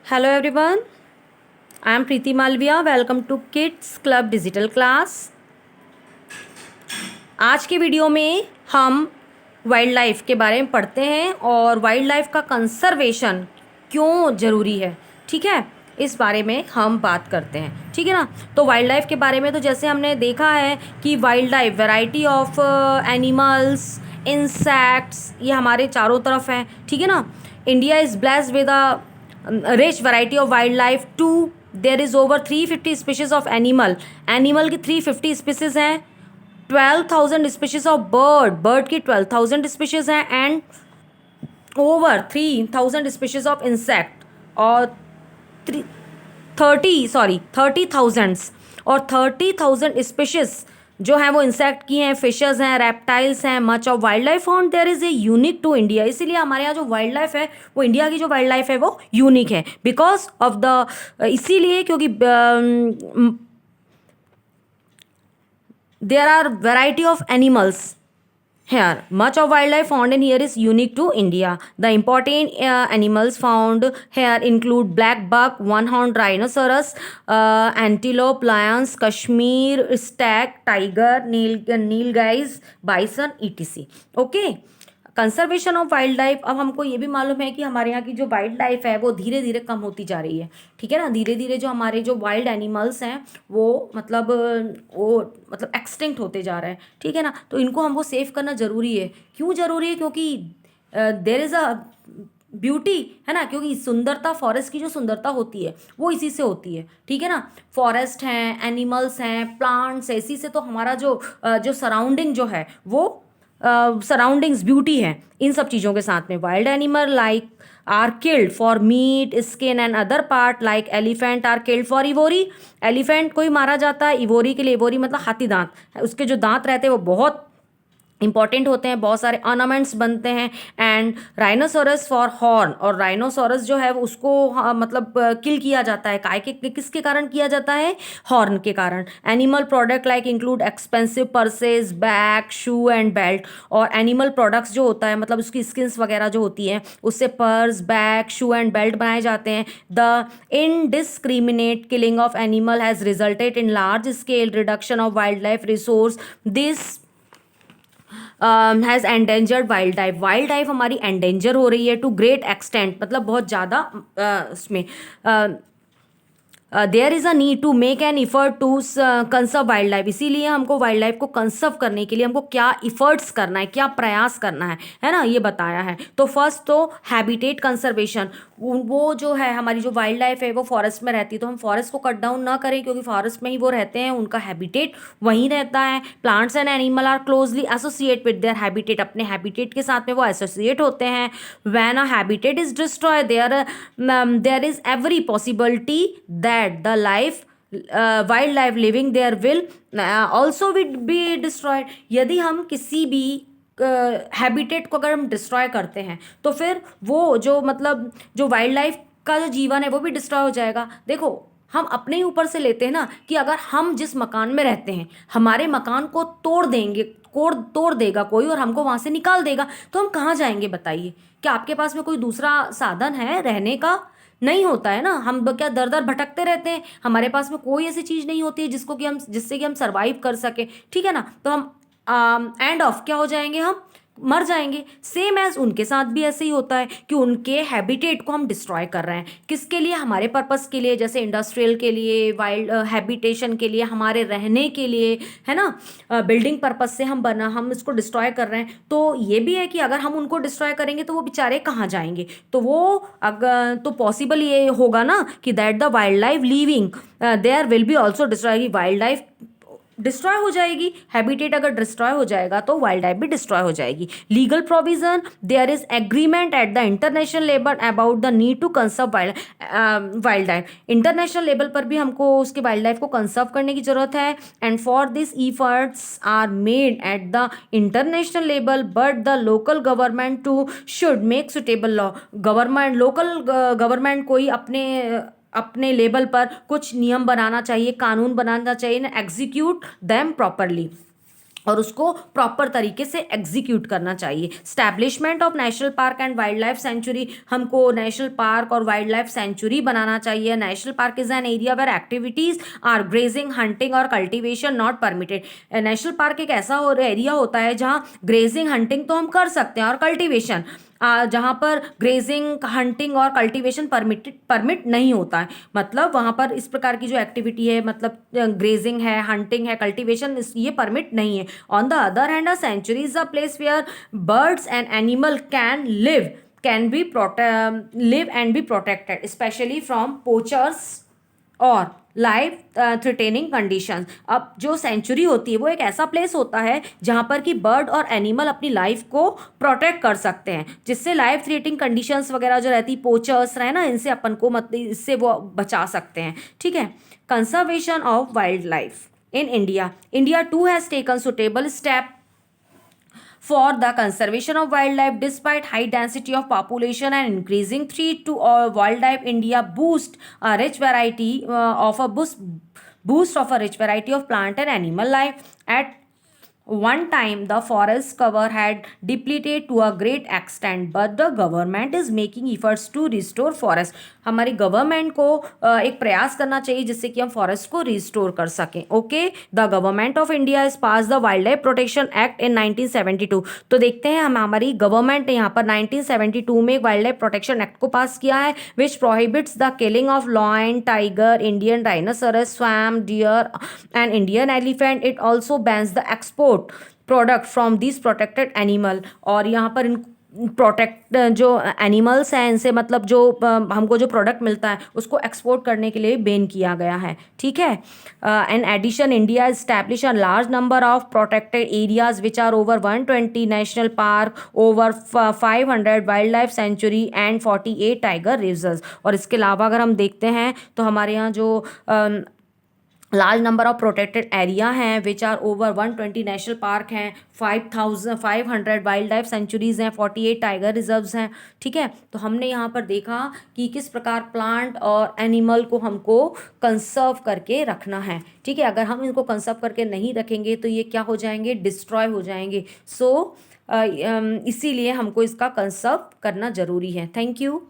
Hello everyone, I am Preeti Malviya. Welcome to Kids Club Digital Class. आज के video में हम wild life के बारे में पढ़ते हैं और वाइल्ड लाइफ का कंसर्वेशन क्यों ज़रूरी है, ठीक है, इस बारे में हम बात करते हैं, ठीक है ना। तो वाइल्ड लाइफ के बारे में तो जैसे हमने देखा है कि wild life variety of animals, insects, ये हमारे चारों तरफ हैं, ठीक है ना। India is blessed with a rich variety of wildlife too. There is over 350 species of animal की 350 species हैं, 12,000 species of bird की 12,000 species हैं, and over 3,000 species of insect और 30,000 और 30,000 species जो हैं वो इंसेक्ट की हैं, फिशेस हैं, रेप्टाइल्स हैं। Much of wild life found there is a unique to India. इसीलिए हमारे यहाँ जो वाइल्ड लाइफ है वो इंडिया की जो वाइल्ड लाइफ है वो यूनिक है, बिकॉज ऑफ द इसीलिए क्योंकि there are variety of animals here. Much of wildlife found in here is unique to India. The important animals found here include black buck, one-horned rhinoceros, antelope, lions, Kashmir stag, tiger, nilgais, bison, etc. Okay. Conservation of wild life. अब हमको ये भी मालूम है कि हमारे यहाँ की जो वाइल्ड लाइफ है वो धीरे धीरे कम होती जा रही है, ठीक है ना। धीरे धीरे जो हमारे जो वाइल्ड एनिमल्स हैं वो मतलब एक्सटिंक्ट होते जा रहे हैं, ठीक है ना। तो इनको हमको सेव करना ज़रूरी है। क्यों ज़रूरी है? क्योंकि देयर इज़ अ ब्यूटी, है ना, क्योंकि सुंदरता, फॉरेस्ट की जो सुंदरता होती है वो इसी से होती है, ठीक है ना। फॉरेस्ट हैं, एनिमल्स हैं, प्लांट्स है, इसी से तो हमारा जो सराउंडिंग जो है वो सराउंडिंग्स ब्यूटी है। इन सब चीज़ों के साथ में wild animal like are killed for meat, skin and other part like elephant are killed for ivory. Elephant को ही मारा जाता है इवोरी के लिए। इवोरी मतलब हाथी दांत, उसके जो दांत रहते हैं वो बहुत इंपॉर्टेंट होते हैं, बहुत सारे ऑर्नामेंट्स बनते हैं। एंड राइनोसोरस फॉर हॉर्न, और राइनोसोरस जो है उसको मतलब किल किया जाता है, काय के किसके कारण किया जाता है? हॉर्न के कारण। Animal product like include expensive purses, bag, shoe and belt. और एनिमल प्रोडक्ट्स जो होता है मतलब उसकी स्किन्स वगैरह जो होती हैं उससे purse, bag, shoe and belt बनाए जाते हैं। The indiscriminate killing of animal has resulted in large scale reduction of wild life resource. This has endangered wild life. Wild life हमारी एंडेंजर हो रही है टू ग्रेट एक्सटेंट, मतलब बहुत ज़्यादा उसमें there is a need to make an effort to conserve wild life. इसीलिए हमको वाइल्ड लाइफ को कंसर्व करने के लिए हमको क्या इफर्ट्स करना है, क्या प्रयास करना है ना, ये बताया है। तो फर्स्ट तो हैबिटेट कंसर्वेशन। वो जो है हमारी जो वाइल्ड लाइफ है वो फॉरेस्ट में रहती है, तो हम फॉरेस्ट को कट डाउन ना करें, क्योंकि फॉरेस्ट में ही वो रहते हैं, उनका हैबिटेट वहीं रहता है। Plants and animal are closely associate with their habitat, अपने हैबिटेट के साथ में वो एसोसिएट होते हैं। When a habitat is destroy there is every possibility that the life wildlife living there will also be destroyed। यदि हम किसी भी हैबिटेट को अगर हम डिस्ट्रॉय करते हैं तो फिर वो जो मतलब जो वाइल्ड लाइफ का जो जीवन है वो भी डिस्ट्रॉय हो जाएगा। देखो, हम अपने ही ऊपर से लेते हैं ना कि अगर हम जिस मकान में रहते हैं हमारे मकान को तोड़ देंगे, तोड़ देगा कोई और हमको वहाँ से निकाल देगा, तो हम कहाँ जाएंगे बताइए? क्या आपके पास में कोई दूसरा साधन है रहने का? नहीं होता है ना। हम क्या दर दर भटकते रहते हैं, हमारे पास में कोई ऐसी चीज़ नहीं होती है जिससे कि हम सर्वाइव कर सके, ठीक है ना। तो हम एंड ऑफ क्या हो जाएंगे? हम मर जाएंगे। सेम एज उनके साथ भी ऐसे ही होता है कि उनके हैबिटेट को हम डिस्ट्रॉय कर रहे हैं। किसके लिए? हमारे पर्पस के लिए, जैसे इंडस्ट्रियल के लिए, वाइल्ड हैबिटेशन के लिए, हमारे रहने के लिए, है ना, बिल्डिंग पर्पस से हम इसको डिस्ट्रॉय कर रहे हैं। तो ये भी है कि अगर हम उनको डिस्ट्रॉय करेंगे तो वो बेचारे कहाँ जाएंगे? तो वो अगर तो पॉसिबल ये होगा ना कि that the wild life living there will be also destroy. Wild life destroy हो जाएगी। हैबिटेट अगर डिस्ट्रॉय हो जाएगा तो वाइल्ड लाइफ भी डिस्ट्रॉय हो जाएगी। Legal provision, there is agreement at the international level about the need to conserve wild life. International level पर भी हमको उसके वाइल्ड लाइफ को कंसर्व करने की जरूरत है। And for this efforts are made at the international level, but the local government too should make suitable law. Local government को ही अपने लेवल पर कुछ नियम बनाना चाहिए, कानून बनाना चाहिए ना, एग्जीक्यूट देम प्रॉपरली। और उसको प्रॉपर तरीके से एग्जीक्यूट करना चाहिए। Establishment of national park and wild life sanctuary, हमको नेशनल पार्क और वाइल्ड लाइफ सेंचुरी बनाना चाहिए। National park is an area where activities are grazing, hunting और cultivation not permitted. National park एक ऐसा एरिया होता है जहाँ ग्रेजिंग, हंटिंग तो हम कर सकते हैं और कल्टिवेशन, जहाँ पर ग्रेजिंग, हंटिंग और कल्टीवेशन परमिट नहीं होता है। मतलब वहाँ पर इस प्रकार की जो एक्टिविटी है, मतलब ग्रेजिंग है, हंटिंग है, कल्टीवेशन, ये परमिट नहीं है। On the other hand, a sanctuary is a place where birds and animal can live and be protected especially from poachers और लाइफ थ्रेटेनिंग कंडीशंस। अब जो सेंचुरी होती है वो एक ऐसा प्लेस होता है जहाँ पर कि बर्ड और एनिमल अपनी लाइफ को प्रोटेक्ट कर सकते हैं, जिससे लाइफ थ्रेटिंग कंडीशंस वगैरह जो रहती, पोचर्स रहे ना, इनसे अपन को मतलब इससे वो बचा सकते हैं। ठीक है। Conservation of wild life in India, India too has taken suitable step for the conservation of wildlife despite high density of population and increasing threat to wildlife. India boost a rich variety boost of a rich variety of plant and animal life. At one time the forest cover had depleted to a great extent, but the government is making efforts to restore forest. हमारी government को एक प्रयास करना चाहिए जिससे कि हम forest को रिस्टोर कर सकें। Okay, the government of India is pass the wild life protection act in 1972। तो देखते हैं हम, हमारी गवर्नमेंट ने यहाँ पर 1972 में वाइल्ड लाइफ प्रोटेक्शन एक्ट को पास किया है, which prohibits the killing of lion, tiger, Indian rhinoceros, swamp deer and Indian elephant. It also bans the export product from this protected animal. और यहाँ पर इन प्रोटेक्ट जो एनिमल्स हैं इनसे मतलब जो हमको जो प्रोडक्ट मिलता है उसको एक्सपोर्ट करने के लिए बैन किया गया है। ठीक है। An addition, India establish a large number of protected areas which are over 120 national park, over 500 wild life sanctuary and 48 tiger reserves. और इसके अलावा अगर हम देखते हैं तो हमारे यहाँ जो large number of protected area हैं which are over 120 national park हैं, 500 वाइल्ड लाइफ सेंचुरीज़ हैं, 48 टाइगर रिजर्व्स हैं। ठीक है। तो हमने यहाँ पर देखा कि किस प्रकार प्लांट और एनिमल को हमको कंसर्व करके रखना है। ठीक है। अगर हम इनको कंसर्व करके नहीं रखेंगे तो ये क्या हो जाएंगे, डिस्ट्रॉय हो जाएंगे। सो इसीलिए हमको इसका कंसर्व करना ज़रूरी है। Thank you.